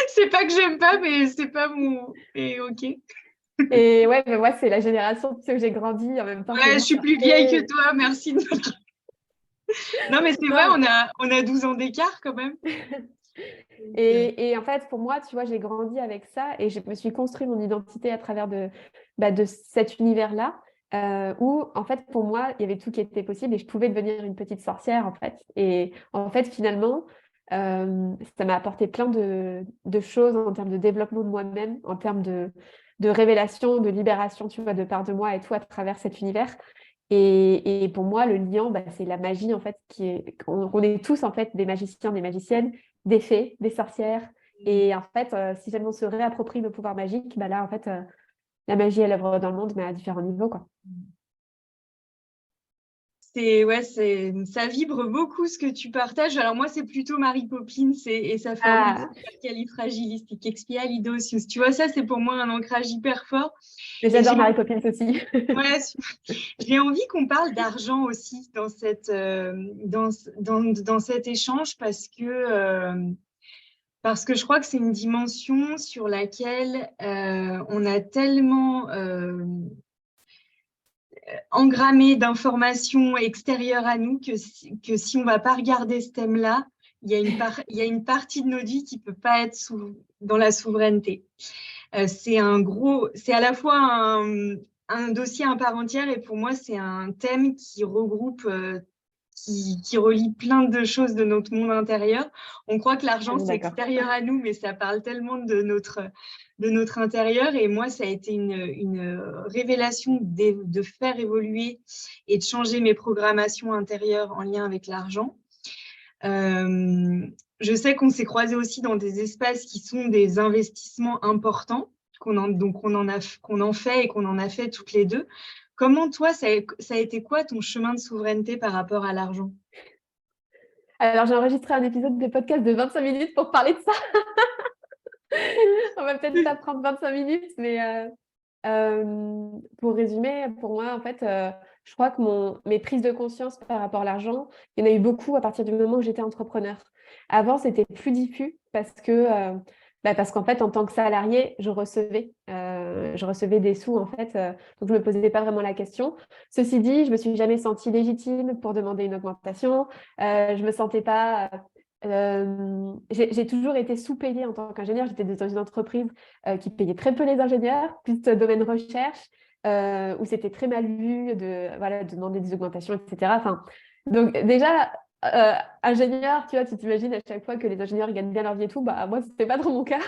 S1: C'est pas que j'aime pas, mais c'est pas mon. Et ok.
S2: Et ouais, mais moi, c'est la génération tu sais, où j'ai grandi en même temps que les
S1: Ouais, je
S2: gens
S1: suis plus vieille que
S2: sortaient.
S1: toi, merci. Non, mais c'est vrai,
S2: Non.
S1: on a 12 ans d'écart quand même. Donc,
S2: Et en fait, pour moi, tu vois, j'ai grandi avec ça et je me suis construit mon identité à travers de cet univers-là où, en fait, pour moi, il y avait tout qui était possible et je pouvais devenir une petite sorcière, en fait. Et en fait, finalement, ça m'a apporté plein de choses en termes de développement de moi-même, en termes de révélation, de libération, tu vois, de part de moi et tout à travers cet univers. Et pour moi, le liant, bah, c'est la magie, en fait, on est tous, en fait, des magiciens, des magiciennes, des fées, des sorcières. Et en fait, si jamais on se réapproprie nos pouvoirs magiques, bah là, en fait, la magie, elle œuvre dans le monde, mais à différents niveaux, quoi.
S1: ouais, ça vibre beaucoup ce que tu partages. Alors moi, c'est plutôt Mary Poppins et sa formule
S2: Ah,
S1: supercalifragilisticexpialidocious. Tu vois, ça, c'est pour moi un ancrage hyper fort.
S2: mais
S1: Et
S2: j'adore Mary Poppins aussi.
S1: ouais, j'ai envie qu'on parle d'argent aussi dans dans cet échange parce que je crois que c'est une dimension sur laquelle on a tellement engrammé d'informations extérieures à nous que si on ne va pas regarder ce thème-là, il y a une partie de notre vie qui ne peut pas être dans la souveraineté. C'est à la fois un dossier à part entière et pour moi, c'est un thème qui regroupe qui relie plein de choses de notre monde intérieur. On croit que l'argent,
S2: Tellement
S1: c'est
S2: d'accord.
S1: extérieur à nous, mais ça parle tellement de notre intérieur. Et moi, ça a été une révélation de faire évoluer et de changer mes programmations intérieures en lien avec l'argent. Euh, je sais qu'on s'est croisés aussi dans des espaces qui sont des investissements importants, donc qu'on en fait et qu'on en a fait toutes les deux. Comment toi, ça a été quoi ton chemin de souveraineté par rapport à l'argent?
S2: Alors, j'ai enregistré un épisode de podcast de 25 minutes pour parler de ça. On va peut-être pas prendre 25 minutes, mais pour résumer, pour moi, en fait, je crois que mes prises de conscience par rapport à l'argent, il y en a eu beaucoup à partir du moment où j'étais entrepreneur. Avant, c'était plus diffus parce qu'en fait, en tant que salarié, je recevais des sous, en fait, donc je me posais pas vraiment la question. Ceci dit, je me suis jamais sentie légitime pour demander une augmentation. Je me sentais pas j'ai toujours été sous-payée en tant qu'ingénieure. J'étais dans une entreprise qui payait très peu les ingénieurs, plus domaine recherche, où c'était très mal vu voilà, de demander des augmentations, etc. Enfin, donc déjà, ingénieur, tu vois, tu t'imagines à chaque fois que les ingénieurs ils gagnent bien leur vie et tout, bah moi, c'était pas trop mon cas.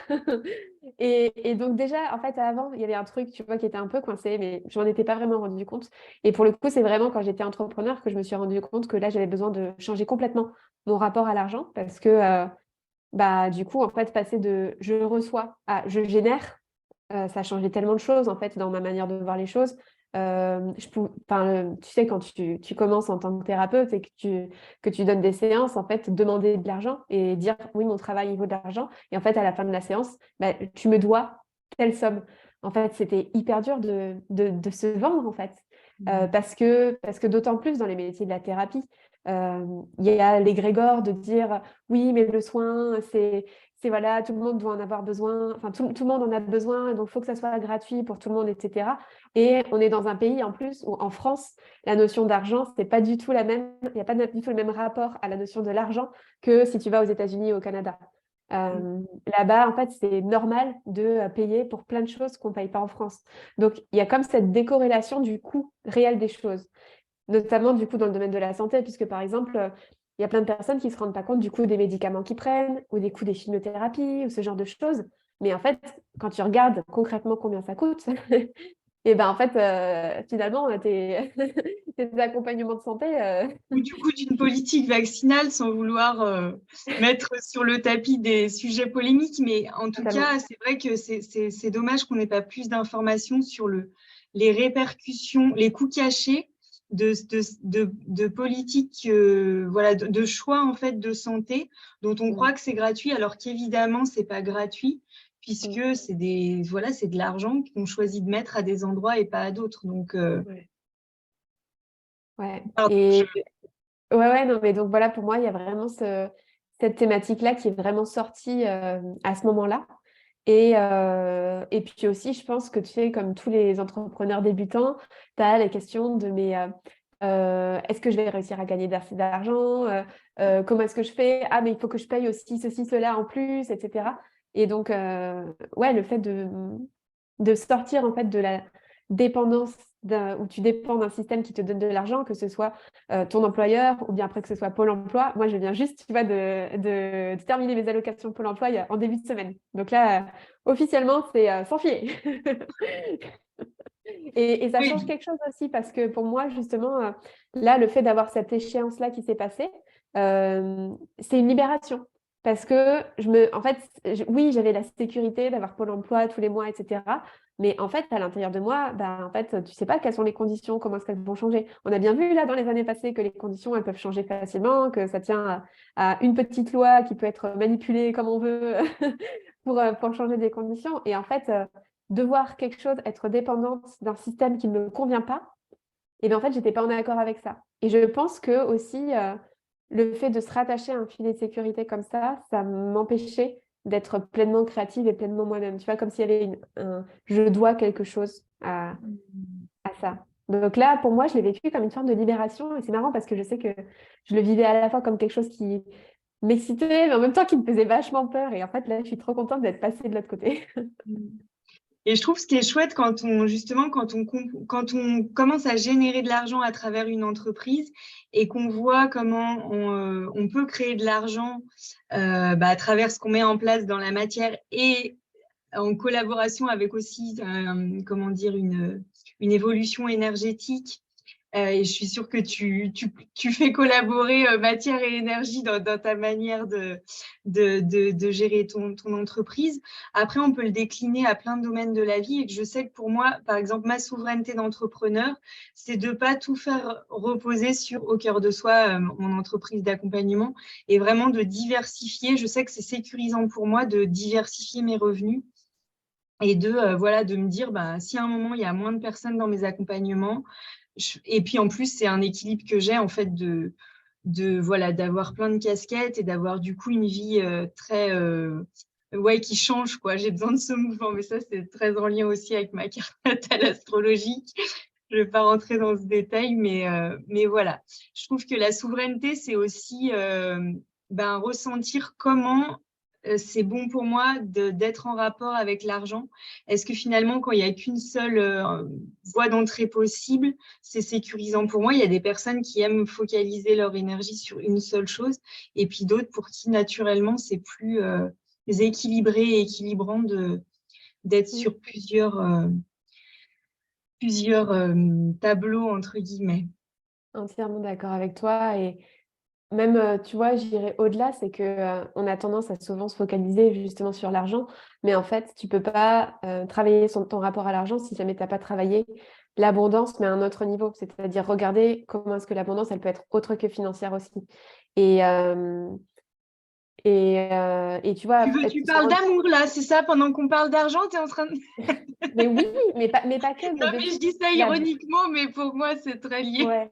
S2: Et donc déjà, en fait, avant, il y avait un truc, tu vois, qui était un peu coincé, mais je m'en étais pas vraiment rendu compte. Et pour le coup, c'est vraiment quand j'étais entrepreneur que je me suis rendu compte que là, j'avais besoin de changer complètement mon rapport à l'argent parce que, bah, du coup, en fait, passer de je reçois à je génère, ça a changé tellement de choses, en fait, dans ma manière de voir les choses. Tu sais, quand tu commences en tant que thérapeute et que tu donnes des séances, en fait, demander de l'argent et dire oui, mon travail, il vaut de l'argent. Et en fait, à la fin de la séance, bah, tu me dois telle somme. En fait, c'était hyper dur de se vendre, en fait. Parce que d'autant plus dans les métiers de la thérapie, il y a l'égrégore de dire oui, mais le soin, c'est voilà, tout le monde doit en avoir besoin, enfin tout le monde en a besoin, donc il faut que ça soit gratuit pour tout le monde, etc. Et on est dans un pays en plus où en France, la notion d'argent, c'est pas du tout la même, il n'y a pas du tout le même rapport à la notion de l'argent que si tu vas aux États-Unis ou au Canada. Là-bas, en fait, c'est normal de payer pour plein de choses qu'on ne paye pas en France. Donc, il y a comme cette décorrélation du coût réel des choses, notamment du coup dans le domaine de la santé, puisque par exemple, il y a plein de personnes qui ne se rendent pas compte du coût des médicaments qu'ils prennent ou des coûts des chimiothérapies ou ce genre de choses. Mais en fait, quand tu regardes concrètement combien ça coûte, et ben en fait, finalement, tes, tes accompagnements de santé,
S1: Ou du coup d'une politique vaccinale sans vouloir mettre sur le tapis des sujets polémiques. Mais en tout
S2: totalement.
S1: cas, c'est vrai que c'est dommage qu'on n'ait pas plus d'informations sur les répercussions, les coûts cachés de politiques, voilà, de choix en fait de santé dont on
S2: Mm,
S1: croit que c'est gratuit, alors qu'évidemment, c'est pas gratuit,
S2: mm,
S1: puisque voilà, c'est de l'argent qu'on choisit de mettre à des endroits et pas à d'autres. Donc,
S2: ouais. Ouais.
S1: pardon,
S2: Et ouais, non, mais donc voilà, pour moi, il y a vraiment cette thématique-là qui est vraiment sortie à ce moment-là. Et puis aussi, je pense que tu sais, comme tous les entrepreneurs débutants, tu as les questions de est-ce que je vais réussir à gagner assez d'argent? Comment est-ce que je fais? Ah, mais il faut que je paye aussi ceci, cela en plus, etc. Et donc, ouais, le fait de sortir en fait de la dépendance où tu dépends d'un système qui te donne de l'argent, que ce soit ton employeur ou bien après que ce soit Pôle emploi. Moi, je viens juste, tu vois, de terminer mes allocations Pôle emploi en début de semaine. Donc là, officiellement, c'est sans filer. Et ça change
S1: oui.
S2: quelque chose aussi parce que pour moi, justement, là, le fait d'avoir cette échéance-là qui s'est passée, c'est une libération. Parce que en fait, oui, j'avais la sécurité d'avoir Pôle emploi tous les mois, etc. Mais en fait, à l'intérieur de moi, bah, en fait, tu sais pas quelles sont les conditions, comment est-ce qu'elles vont changer. On a bien vu là dans les années passées que les conditions, elles peuvent changer facilement, que ça tient à une petite loi qui peut être manipulée comme on veut pour changer des conditions. Et en fait, de voir quelque chose être dépendante d'un système qui ne me convient pas, et bien en fait, j'étais pas en accord avec ça. Et je pense que aussi, le fait de se rattacher à un filet de sécurité comme ça m'empêchait d'être pleinement créative et pleinement moi-même. Tu vois, comme s'il y avait je dois quelque chose à ça. Donc là, pour moi, je l'ai vécu comme une forme de libération. Et c'est marrant parce que je sais que je le vivais à la fois comme quelque chose qui m'excitait, mais en même temps qui me faisait vachement peur. Et en fait, là, je suis trop contente d'être passée de l'autre côté.
S1: Et je trouve ce qui est chouette justement, quand on commence à générer de l'argent à travers une entreprise et qu'on voit comment on peut créer de l'argent à travers ce qu'on met en place dans la matière et en collaboration avec aussi, comment dire, une évolution énergétique. Et je suis sûre que tu fais collaborer matière et énergie dans ta manière de gérer ton entreprise. Après, on peut le décliner à plein de domaines de la vie. Et que je sais que pour moi, par exemple, ma souveraineté d'entrepreneur, c'est de ne pas tout faire reposer au cœur de soi, mon entreprise d'accompagnement, et vraiment de diversifier. Je sais que c'est sécurisant pour moi de diversifier mes revenus et voilà, de me dire, si à un moment, il y a moins de personnes dans mes accompagnements, et puis en plus, c'est un équilibre que j'ai en fait voilà, d'avoir plein de casquettes et d'avoir du coup une vie très, ouais, qui change, quoi. J'ai besoin de ce mouvement, mais ça, c'est très en lien aussi avec ma carte natale astrologique. Je ne vais pas rentrer dans ce détail, mais voilà. Je trouve que la souveraineté, c'est aussi ressentir comment c'est bon pour moi d'être en rapport avec l'argent. Est-ce que finalement, quand il n'y a qu'une seule voie d'entrée possible, c'est sécurisant pour moi? Il y a des personnes qui aiment focaliser leur énergie sur une seule chose, et puis d'autres pour qui, naturellement, c'est plus équilibré et équilibrant d'être sur plusieurs tableaux, entre guillemets.
S2: Entièrement d'accord avec toi. Et même, tu vois, j'irais au-delà, c'est que on a tendance à souvent se focaliser justement sur l'argent, mais en fait, tu peux pas travailler ton rapport à l'argent si jamais tu n'as pas travaillé l'abondance, mais à un autre niveau. C'est-à-dire regarder comment est-ce que l'abondance, elle peut être autre que financière aussi. Et, euh, et tu vois,
S1: Tu parles d'amour là, c'est ça, pendant qu'on parle d'argent, tu es en train de...
S2: mais oui, mais pas que, mais
S1: Non,
S2: de
S1: mais je
S2: tout.
S1: dis ça
S2: Regarde,
S1: ironiquement, mais pour moi, c'est très lié.
S2: ouais.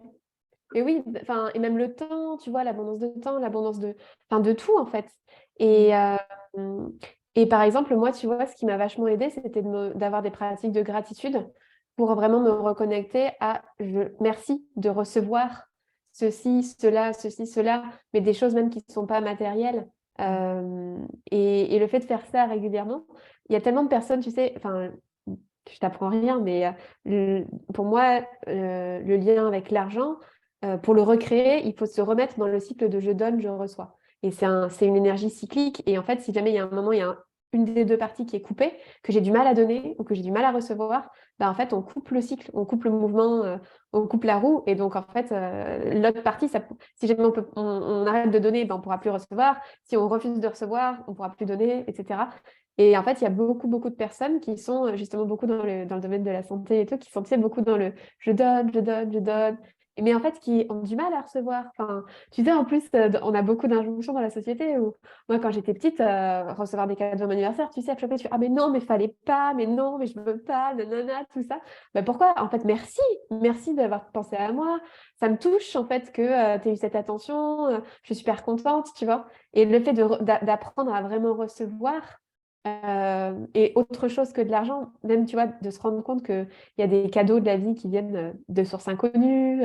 S2: Et oui, enfin, et même le temps, tu vois, l'abondance de temps, l'abondance enfin, de tout, en fait. Et, et par exemple, moi, tu vois, ce qui m'a vachement aidé, c'était d'avoir des pratiques de gratitude pour vraiment me reconnecter à merci de recevoir ceci, cela, mais des choses même qui ne sont pas matérielles. Et le fait de faire ça régulièrement, il y a tellement de personnes, tu sais, enfin, je t'apprends rien, mais pour moi, le lien avec l'argent, pour le recréer, il faut se remettre dans le cycle de je donne, je reçois. Et c'est une énergie cyclique. Et en fait, si jamais il y a un moment, il y a une des deux parties qui est coupée, que j'ai du mal à donner ou que j'ai du mal à recevoir, ben en fait, on coupe le cycle, on coupe le mouvement, on coupe la roue. Et donc, en fait, l'autre partie, si jamais on arrête de donner, ben, on ne pourra plus recevoir. Si on refuse de recevoir, on ne pourra plus donner, etc. Et en fait, il y a beaucoup, beaucoup de personnes qui sont justement beaucoup dans le domaine de la santé et tout, qui sont tu sais, beaucoup dans le je donne, je donne, je donne, mais en fait, qui ont du mal à recevoir. Enfin, tu sais, en plus, on a beaucoup d'injonctions dans la société où, moi, quand j'étais petite, recevoir des cadeaux de mon anniversaire, tu sais, à chaque fois, tu fais, ah, mais non, mais fallait pas, mais non, mais je veux pas, nanana, tout ça. Ben, pourquoi? En fait, merci d'avoir pensé à moi. Ça me touche, en fait, que tu aies eu cette attention. Je suis super contente, tu vois. Et le fait d'apprendre à vraiment recevoir, et autre chose que de l'argent, même, tu vois, de se rendre compte qu'il y a des cadeaux de la vie qui viennent de sources inconnues,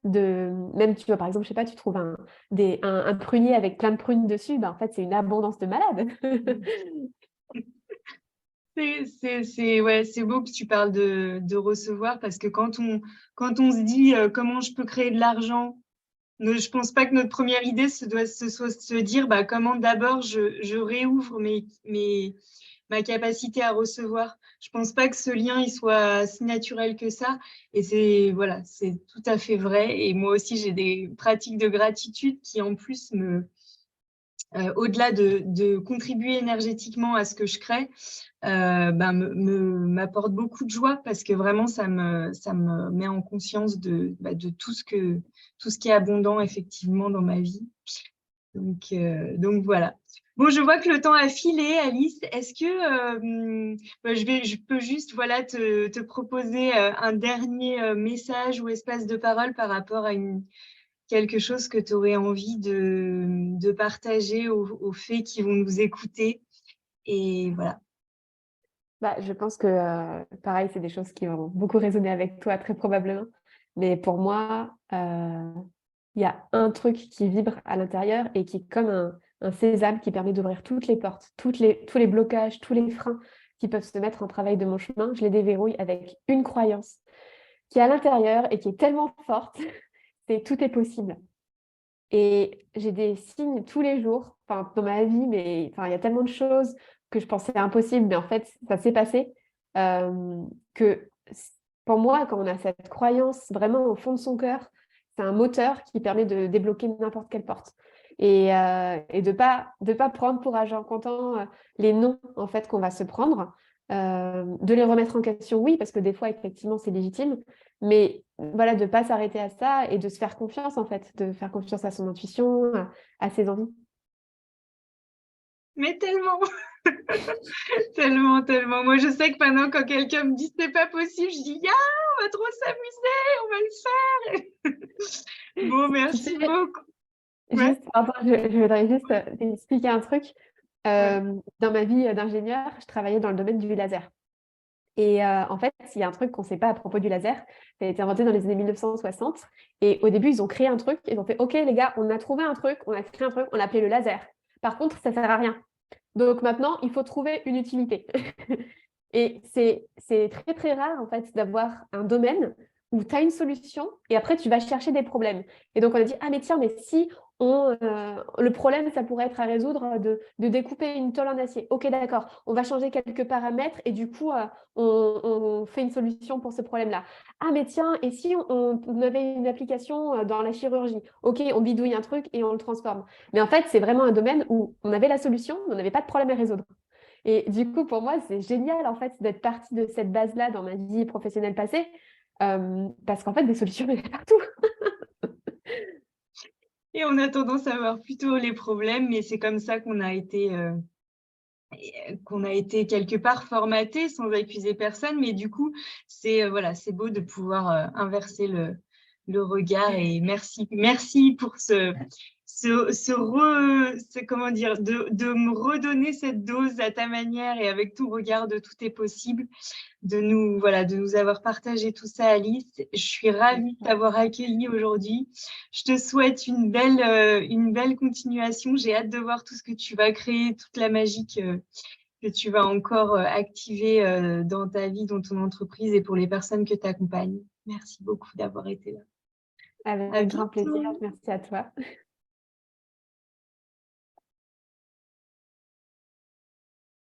S2: même, tu vois, par exemple, je sais pas, tu trouves un prunier avec plein de prunes dessus, ben, en fait, c'est une abondance de malade.
S1: Ouais, c'est beau que tu parles de recevoir parce que quand on se dit comment je peux créer de l'argent, je pense pas que notre première idée soit de se dire bah, comment d'abord je réouvre ma capacité à recevoir. Je pense pas que ce lien il soit si naturel que ça. Et voilà, c'est tout à fait vrai. Et moi aussi, j'ai des pratiques de gratitude qui en plus au-delà de contribuer énergétiquement à ce que je crée, m'apporte beaucoup de joie parce que vraiment ça me met en conscience de tout ce qui est abondant effectivement dans ma vie. Donc voilà. Bon, je vois que le temps a filé, Alice. Est-ce que je peux juste voilà te proposer un dernier message ou espace de parole par rapport à quelque chose que tu aurais envie de partager aux faits qui vont nous écouter. Et voilà.
S2: Bah, je pense que, pareil, c'est des choses qui vont beaucoup résonner avec toi, très probablement. Mais pour moi, il y a un truc qui vibre à l'intérieur et qui est comme un sésame qui permet d'ouvrir toutes les portes, tous les blocages, tous les freins qui peuvent se mettre en travail de mon chemin. Je les déverrouille avec une croyance qui est à l'intérieur et qui est tellement forte, c'est tout est possible. Et j'ai des signes tous les jours, enfin, dans ma vie, mais enfin, il y a tellement de choses que je pensais impossibles, mais en fait, ça s'est passé. Que pour moi, quand on a cette croyance vraiment au fond de son cœur, c'est un moteur qui permet de débloquer n'importe quelle porte. Et de pas prendre pour argent comptant les noms en fait, qu'on va se prendre, de les remettre en question, oui, parce que des fois, effectivement, c'est légitime, mais voilà, de ne pas s'arrêter à ça et de se faire confiance, en fait, de faire confiance à son intuition, à ses envies.
S1: Mais tellement, tellement, tellement. Moi, je sais que maintenant, quand quelqu'un me dit c'est pas possible, je dis, on va trop s'amuser, on va le faire. Bon,
S2: Tu
S1: merci
S2: sais,
S1: beaucoup. Ouais,
S2: juste, pardon, je voudrais juste expliquer un truc.
S1: ouais.
S2: Dans ma vie d'ingénieur, je travaillais dans le domaine du laser. Et en fait, il y a un truc qu'on ne sait pas à propos du laser. Ça a été inventé dans les années 1960. Et au début, ils ont créé un truc. Ils ont fait, OK, les gars, on a trouvé un truc, on a créé un truc, on l'a appelé le laser. Par contre, ça ne sert à rien. Donc maintenant, il faut trouver une utilité. Et c'est très, très rare, en fait, d'avoir un domaine où tu as une solution et après, tu vas chercher des problèmes. Et donc, on a dit, ah, mais tiens, mais si le problème, ça pourrait être à résoudre de découper une tôle en acier. Ok, d'accord, on va changer quelques paramètres et du coup, on fait une solution pour ce problème-là. Ah, mais tiens, et si on avait une application dans la chirurgie? Ok, on bidouille un truc et on le transforme. Mais en fait, c'est vraiment un domaine où on avait la solution, mais on n'avait pas de problème à résoudre. Et du coup, pour moi, c'est génial en fait d'être partie de cette base-là dans ma vie professionnelle passée, parce qu'en fait, des solutions, il y en a partout.
S1: Et on a tendance à voir plutôt les problèmes, mais c'est comme ça qu'on a été quelque part formaté sans accuser personne. Mais du coup, voilà, c'est beau de pouvoir inverser le regard. Et merci pour comment dire, de me redonner cette dose à ta manière et avec ton regard de tout est possible, de nous avoir partagé tout ça, Alice. Je suis ravie de t'avoir accueillie aujourd'hui. Je te souhaite une belle continuation. J'ai hâte de voir tout ce que tu vas créer, toute la magie que tu vas encore activer dans ta vie, dans ton entreprise et pour les personnes que tu accompagnes. Merci beaucoup d'avoir été là. À
S2: Avec grand plaisir.
S1: bientôt.
S2: Merci à toi.